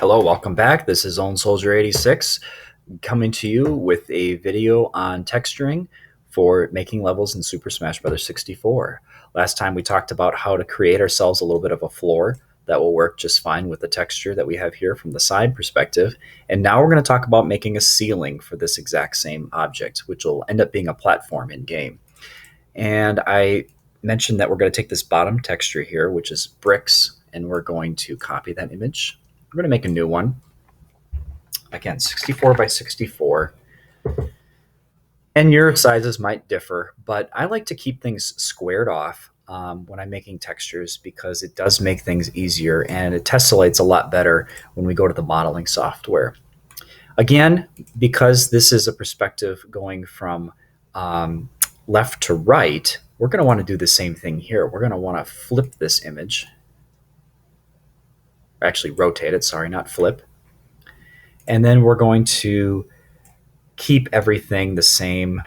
Hello, welcome back. This is Zone Soldier 86 coming to you with a video on texturing for making levels in Super Smash Bros. 64. Last time we talked about how to create ourselves a little bit of a floor that will work just fine with the texture that we have here from the side perspective. And now we're going to talk about making a ceiling for this exact same object, which will end up being a platform in game. And I mentioned that we're going to take this bottom texture here, which is bricks, and we're going to copy that image. We're going to make a new one. Again, 64 by 64. And your sizes might differ, but I like to keep things squared off when I'm making textures because it does make things easier and it tessellates a lot better when we go to the modeling software. Again, because this is a perspective going from left to right, we're going to want to do the same thing here. We're going to want to flip this image. Actually rotate it, sorry, not flip. And then we're going to keep everything the same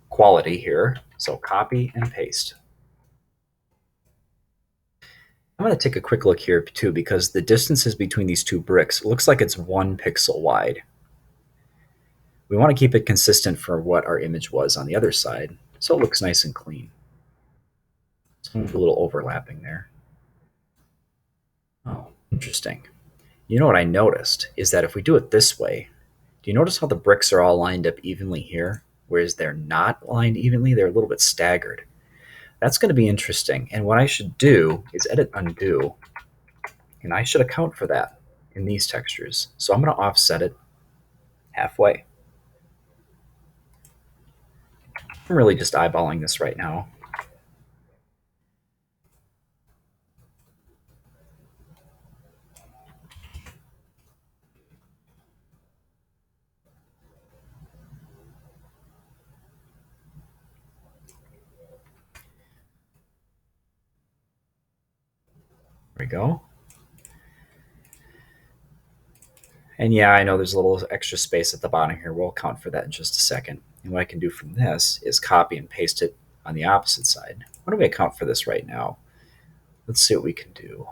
quality here. So copy and paste. I'm going to take a quick look here too, because the distances between these two bricks looks like it's 1 pixel wide. We want to keep it consistent for what our image was on the other side, so it looks nice and clean. So a little overlapping there. Oh, interesting. You know what I noticed is that if we do it this way, do you notice how the bricks are all lined up evenly here, whereas they're not lined evenly? They're a little bit staggered. That's going to be interesting. And what I should do is edit undo, and I should account for that in these textures. So I'm going to offset it halfway. I'm really just eyeballing this right now. There we go. And yeah, I know there's a little extra space at the bottom here. We'll account for that in just a second. And what I can do from this is copy and paste it on the opposite side. Why don't we account for this right now? Let's see what we can do.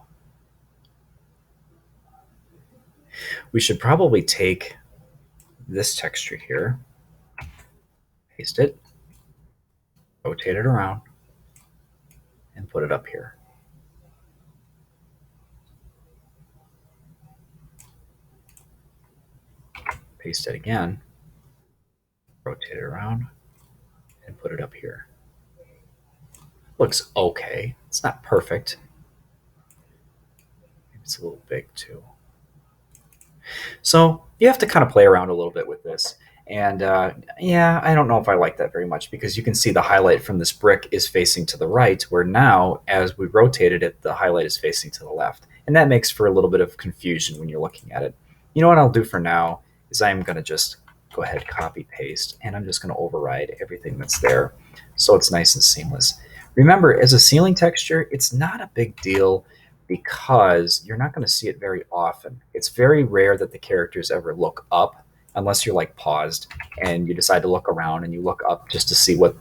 We should probably take this texture here, paste it, rotate it around, and put it up here. Paste it again, rotate it around, and put it up here. Looks okay. It's not perfect. Maybe it's a little big too. So you have to kind of play around a little bit with this. And yeah, I don't know if I like that very much because you can see the highlight from this brick is facing to the right, where now, as we rotated it, the highlight is facing to the left. And that makes for a little bit of confusion when you're looking at it. You know what I'll do for now is I'm going to just go ahead, copy, paste, and I'm just going to override everything that's there so it's nice and seamless. Remember, as a ceiling texture, it's not a big deal because you're not going to see it very often. It's very rare that the characters ever look up unless you're like paused and you decide to look around and you look up just to see what,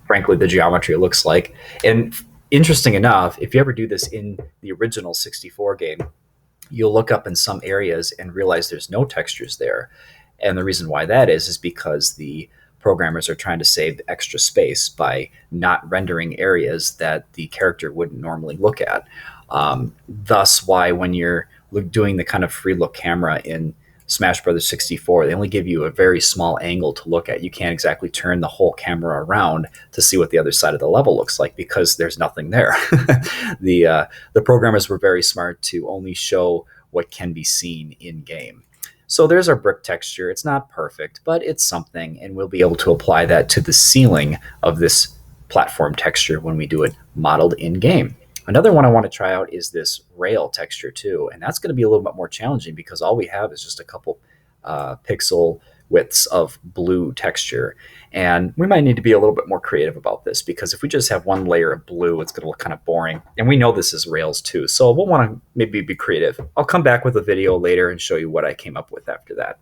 frankly, the geometry looks like. And interesting enough, if you ever do this in the original 64 game, you'll look up in some areas and realize there's no textures there. And the reason why that is because the programmers are trying to save extra space by not rendering areas that the character wouldn't normally look at. Thus why when you're doing the kind of free look camera in Smash Bros. 64, they only give you a very small angle to look at. You can't exactly turn the whole camera around to see what the other side of the level looks like because there's nothing there. The programmers were very smart to only show what can be seen in game. So there's our brick texture. It's not perfect, but it's something, and we'll be able to apply that to the ceiling of this platform texture when we do it modeled in game. Another one I want to try out is this rail texture too, and that's going to be a little bit more challenging because all we have is just a couple pixel widths of blue texture, and we might need to be a little bit more creative about this because if we just have one layer of blue, it's going to look kind of boring, and we know this is rails too, so we'll want to maybe be creative. I'll come back with a video later and show you what I came up with after that.